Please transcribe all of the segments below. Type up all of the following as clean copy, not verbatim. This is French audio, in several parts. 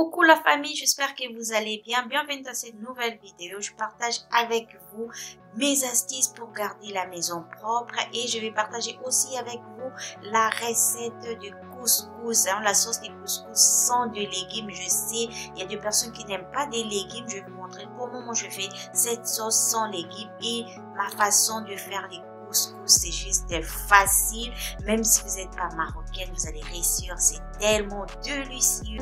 Coucou la famille, j'espère que vous allez bien. Bienvenue dans cette nouvelle vidéo. Je partage avec vous mes astuces pour garder la maison propre et je vais partager aussi avec vous la recette de couscous, la sauce de couscous sans de légumes. Je sais, il y a des personnes qui n'aiment pas des légumes. Je vais vous montrer comment moi je fais cette sauce sans légumes et ma façon de faire les couscous. C'est juste facile. Même si vous n'êtes pas marocaine, vous allez réussir. C'est tellement délicieux.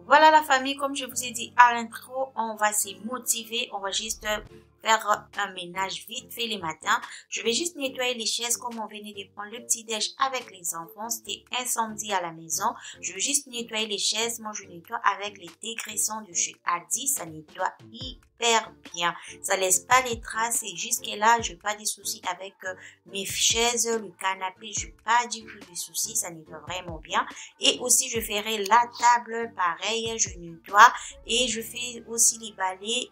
Voilà la famille, comme je vous ai dit à l'intro, on va se motiver, on va juste faire un ménage vite fait les matins. Je vais juste nettoyer les chaises comme on venait de prendre le petit déj avec les enfants. C'était incendie à la maison. Je vais juste nettoyer les chaises. Moi, je nettoie avec les dégraissants de chez Aldi. Ça nettoie hyper bien. Ça laisse pas les traces et jusque là, je n'ai pas de soucis avec mes chaises, le canapé. Je n'ai pas du tout de soucis. Ça nettoie vraiment bien. Et aussi, je ferai la table pareil. Je nettoie et je fais aussi les balais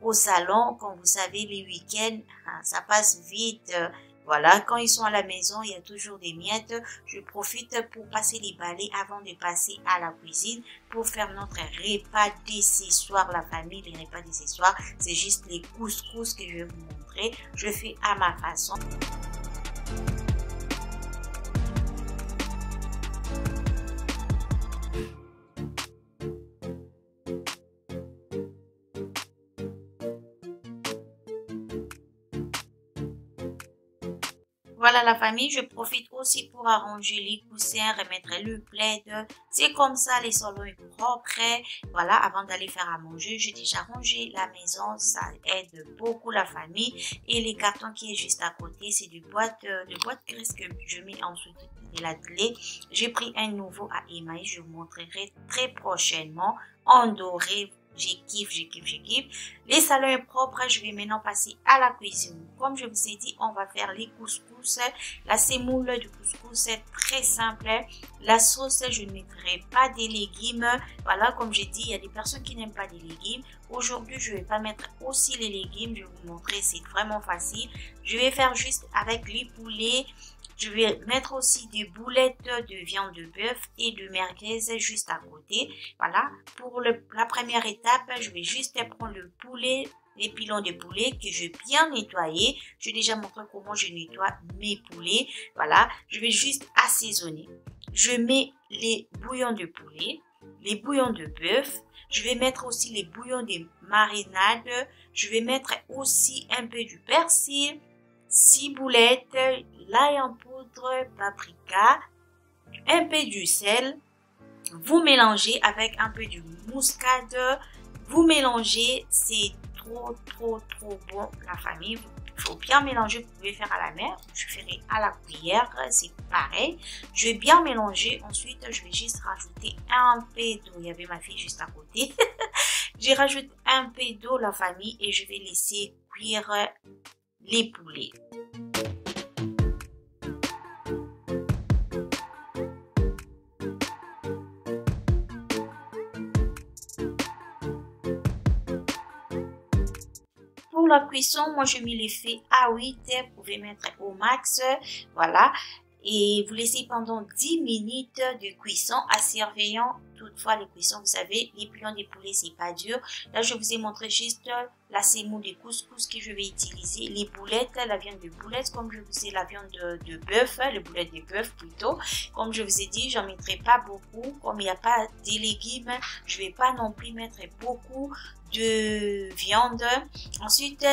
au salon. Comme vous savez, les week-ends, ça passe vite. Voilà, quand ils sont à la maison, il y a toujours des miettes. Je profite pour passer les balais avant de passer à la cuisine pour faire notre repas de ce soir, la famille. Les repas de ce soir, c'est juste les couscous que je vais vous montrer. Je fais à ma façon. Voilà la famille, je profite aussi pour arranger les coussins, remettre le plaid. C'est comme ça, les salons est propre. Voilà, avant d'aller faire à manger, j'ai déjà rangé la maison. Ça aide beaucoup la famille. Et les cartons qui est juste à côté, c'est de boîte grise que je mets ensuite de la clé. J'ai pris un nouveau à émail, je vous montrerai très prochainement en doré. Je kiffe. Les salons est propre. Je vais maintenant passer à la cuisine. Comme je vous ai dit, on va faire les couscous. La semoule de couscous, c'est très simple. La sauce, je ne mettrai pas des légumes. Voilà, comme j'ai dit, il y a des personnes qui n'aiment pas des légumes. Aujourd'hui, je ne vais pas mettre aussi les légumes. Je vais vous montrer, c'est vraiment facile. Je vais faire juste avec les poulets. Je vais mettre aussi des boulettes de viande de bœuf et de merguez juste à côté. Voilà, pour la première étape, je vais juste prendre le poulet, les pilons de poulet que je vais bien nettoyer. Je vais déjà montrer comment je nettoie mes poulets. Voilà, je vais juste assaisonner. Je mets les bouillons de poulet, les bouillons de bœuf. Je vais mettre aussi les bouillons de marinade. Je vais mettre aussi un peu du persil, 6 boulettes, l'ail en poudre, paprika, un peu du sel. Vous mélangez avec un peu de muscade. Vous mélangez, c'est trop bon la famille. Il faut bien mélanger, vous pouvez faire à la main, je ferai à la cuillère, c'est pareil. Je vais bien mélanger, ensuite je vais juste rajouter un peu d'eau. Il y avait ma fille juste à côté. Je rajoute un peu d'eau la famille et je vais laisser cuire les poulets. Pour la cuisson, moi je mets les feux à 8, vous pouvez mettre au max, voilà. Et vous laissez pendant 10 minutes de cuisson à surveillant. Toutefois, les cuissons, vous savez, les pilons de poulet, c'est pas dur. Là, je vous ai montré juste la semoule de couscous que je vais utiliser. Les boulettes, la viande de boulettes, comme je vous ai la viande de bœuf, les boulettes de bœuf plutôt. Comme je vous ai dit, j'en mettrai pas beaucoup. Comme il n'y a pas de légumes, je vais pas non plus mettre beaucoup de viande. Ensuite,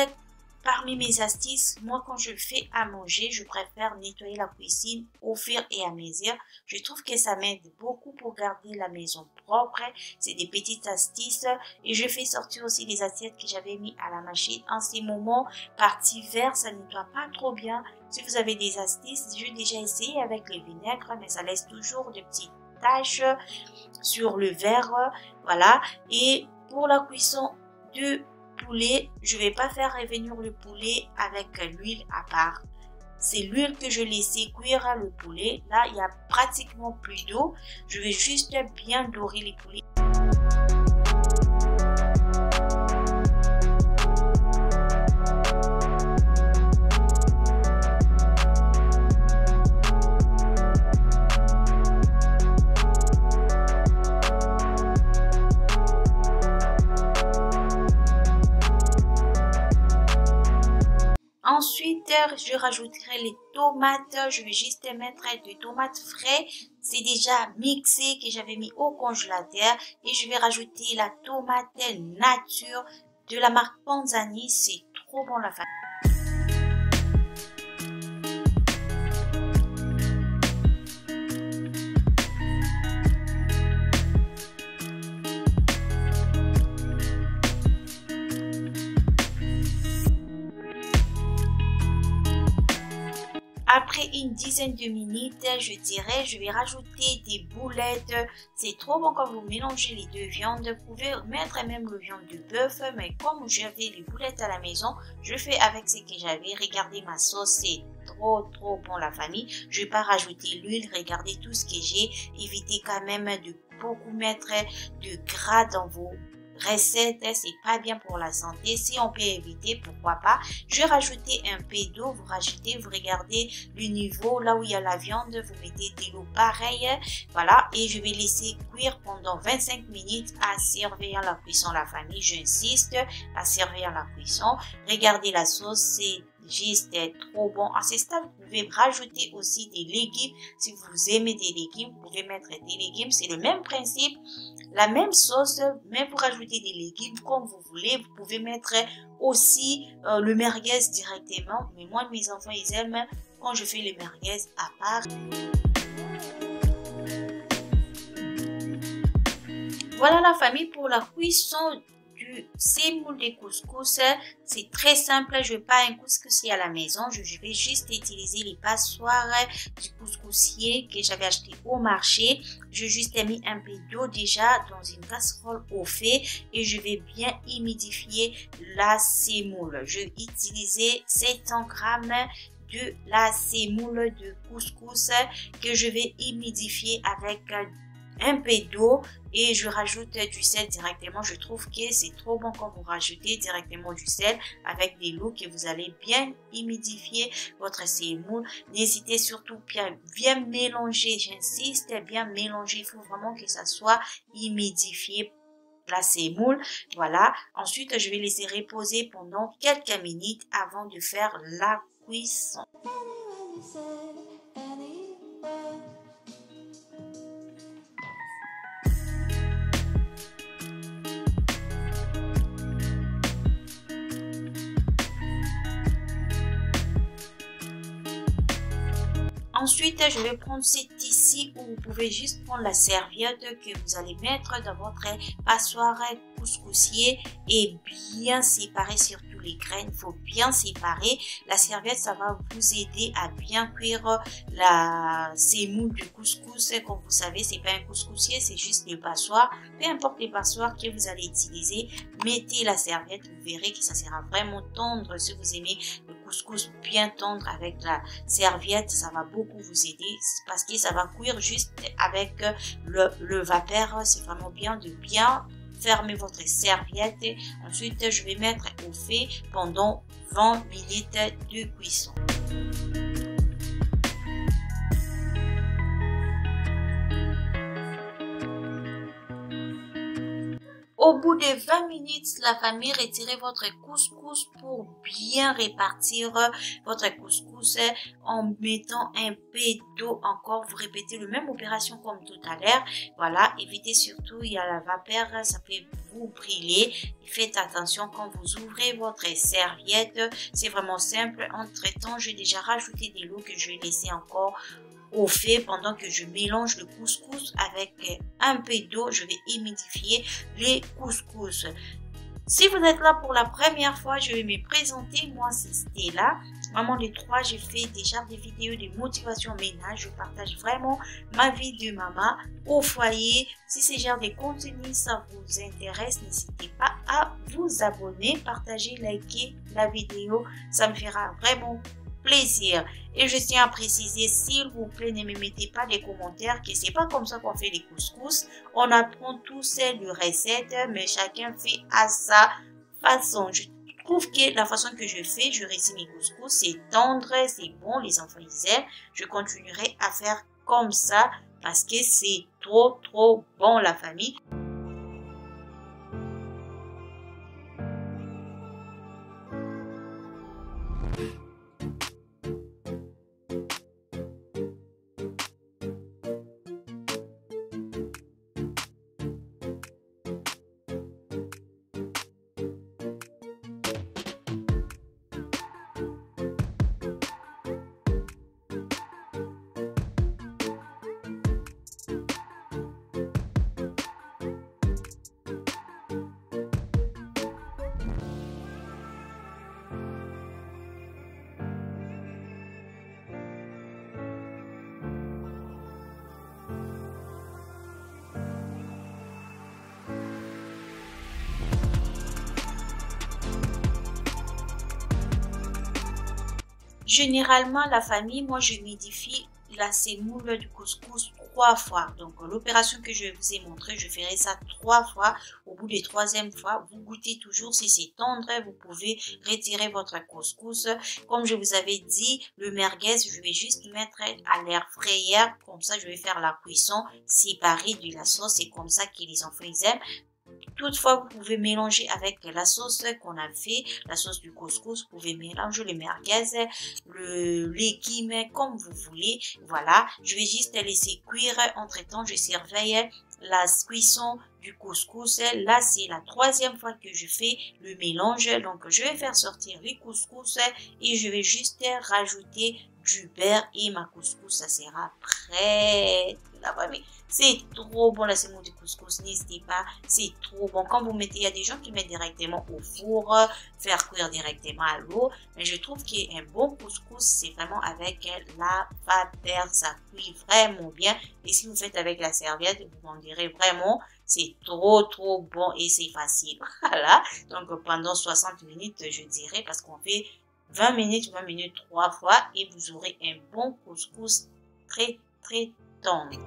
parmi mes astuces, moi quand je fais à manger, je préfère nettoyer la cuisine au fur et à mesure. Je trouve que ça m'aide beaucoup pour garder la maison propre. C'est des petites astuces et je fais sortir aussi les assiettes que j'avais mis à la machine. En ces moments, partie vert, ça ne nettoie pas trop bien. Si vous avez des astuces, j'ai déjà essayé avec le vinaigre, mais ça laisse toujours de petites taches sur le verre. Voilà. Et pour la cuisson de poulet, je vais pas faire revenir le poulet avec l'huile à part. C'est l'huile que je laissais cuire le poulet. Là, il y a pratiquement plus d'eau. Je vais juste bien dorer les poulets. Ensuite, je rajouterai les tomates. Je vais juste mettre des tomates frais. C'est déjà mixé que j'avais mis au congélateur. Et je vais rajouter la tomate nature de la marque Panzani. C'est trop bon la famille. Après une dizaine de minutes, je dirais, je vais rajouter des boulettes. C'est trop bon quand vous mélangez les deux viandes. Vous pouvez mettre même le viande de bœuf, mais comme j'avais les boulettes à la maison, je fais avec ce que j'avais. Regardez ma sauce, c'est trop bon la famille. Je vais pas rajouter l'huile. Regardez tout ce que j'ai. Évitez quand même de beaucoup mettre de gras dans vos recettes, c'est pas bien pour la santé. Si on peut éviter, pourquoi pas. Je vais rajouter un peu d'eau, vous rajoutez, vous regardez le niveau là où il y a la viande, vous mettez de l'eau pareil, voilà, et je vais laisser cuire pendant 25 minutes à servir la cuisson la famille. J'insiste à servir la cuisson. Regardez la sauce, c'est juste trop bon. À ce stade, vous pouvez rajouter aussi des légumes. Si vous aimez des légumes, vous pouvez mettre des légumes. C'est le même principe, la même sauce, mais pour rajouter des légumes comme vous voulez. Vous pouvez mettre aussi le merguez directement. Mais moi, mes enfants, ils aiment quand je fais le merguez à part. Voilà la famille pour la cuisson du sémoule de couscous. C'est très simple, je ne vais pas un couscoussier à la maison, je vais juste utiliser les passoires du couscoussier que j'avais acheté au marché. Je juste mis un peu d'eau déjà dans une casserole au fait et je vais bien humidifier la sémoule. Je vais utiliser 700 grammes de la sémoule de couscous que je vais humidifier avec un peu d'eau et je rajoute du sel directement. Je trouve que c'est trop bon quand vous rajoutez directement du sel avec de l'eau que vous allez bien humidifier votre sémoule. N'hésitez surtout bien mélanger, j'insiste, bien mélanger. Il faut vraiment que ça soit humidifié la sémoule. Voilà. Ensuite, je vais laisser reposer pendant quelques minutes avant de faire la cuisson. Ensuite, je vais prendre cette ici où vous pouvez juste prendre la serviette que vous allez mettre dans votre passoire couscoussier et bien séparer surtout les graines. Il faut bien séparer. La serviette, ça va vous aider à bien cuire la sémoule de couscous. Comme vous savez, c'est pas un couscoussier, c'est juste les passoires. Peu importe les passoires que vous allez utiliser, mettez la serviette. Vous verrez que ça sera vraiment tendre. Si vous aimez le couscous bien tendre avec la serviette, ça va beaucoup vous aider parce que ça va cuire juste avec le vapeur. C'est vraiment bien de bien fermer votre serviette. Ensuite, je vais mettre au feu pendant 20 minutes de cuisson. Au bout de 20 minutes, la famille, retirez votre couscous pour bien répartir votre couscous en mettant un peu d'eau encore. Vous répétez la même opération comme tout à l'heure. Voilà, évitez surtout, il y a la vapeur, ça peut vous brûler. Faites attention quand vous ouvrez votre serviette. C'est vraiment simple. Entre temps, j'ai déjà rajouté de l'eau que je vais laisser encore au fait pendant que je mélange le couscous avec un peu d'eau. Je vais humidifier les couscous. Si vous êtes là pour la première fois, je vais me présenter. Moi, c'est Stella, maman de 3. J'ai fait déjà des vidéos de motivation ménage. Je partage vraiment ma vie de maman au foyer. Si ce genre de contenu ça vous intéresse, n'hésitez pas à vous abonner, partager, liker la vidéo. Ça me fera vraiment plaisir. Et je tiens à préciser, s'il vous plaît, ne me mettez pas des commentaires que c'est pas comme ça qu'on fait les couscous. On apprend tous les recettes, mais chacun fait à sa façon. Je trouve que la façon que je fais, je réussis mes couscous, c'est tendre, c'est bon, les enfants ils aiment. Je continuerai à faire comme ça parce que c'est trop bon la famille. Généralement, la famille, moi, je modifie la semoule du couscous 3 fois. Donc, l'opération que je vous ai montrée, je ferai ça 3 fois. Au bout de 3e fois, vous goûtez toujours. Si c'est tendre, vous pouvez retirer votre couscous. Comme je vous avais dit, le merguez, je vais juste mettre à l'air frayeur. Comme ça, je vais faire la cuisson séparée de la sauce. C'est comme ça que les enfants, ils aiment. Toutefois, vous pouvez mélanger avec la sauce qu'on a fait, la sauce du couscous. Vous pouvez mélanger les merguez, le légume, comme vous voulez. Voilà, je vais juste laisser cuire. Entre temps, je surveille la cuisson du couscous. Là, c'est la 3e fois que je fais le mélange. Donc, je vais faire sortir les couscous et je vais juste rajouter du beurre et ma couscous, ça sera prêt. La famille, c'est trop bon la semoule du couscous, n'hésitez pas, c'est trop bon. Quand vous mettez, il y a des gens qui mettent directement au four, faire cuire directement à l'eau, mais je trouve qu'un bon couscous, c'est vraiment avec la vapeur, ça cuit vraiment bien. Et si vous faites avec la serviette, vous m'en direz vraiment, c'est trop bon et c'est facile. Voilà, donc pendant 60 minutes, je dirais, parce qu'on fait 20 minutes 3 fois et vous aurez un bon couscous très tendre.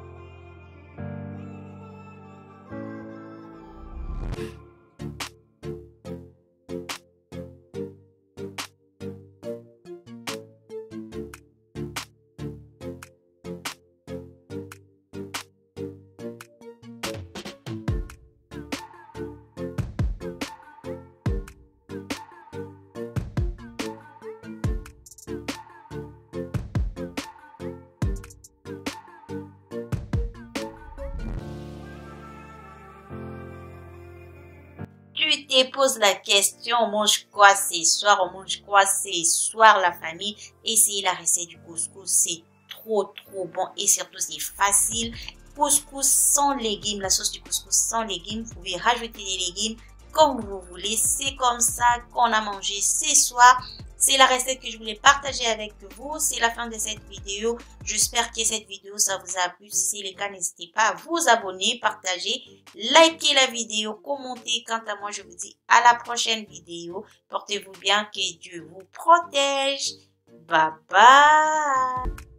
Tu te poses la question, on mange quoi ce soir, on mange quoi ce soir la famille. Essayez la recette du couscous, c'est trop bon et surtout c'est facile. Couscous sans légumes, la sauce du couscous sans légumes, vous pouvez rajouter des légumes comme vous voulez. C'est comme ça qu'on a mangé ce soir. C'est la recette que je voulais partager avec vous. C'est la fin de cette vidéo. J'espère que cette vidéo, ça vous a plu. Si c'est le cas, n'hésitez pas à vous abonner, partager, liker la vidéo, commenter. Quant à moi, je vous dis à la prochaine vidéo. Portez-vous bien, que Dieu vous protège. Bye bye.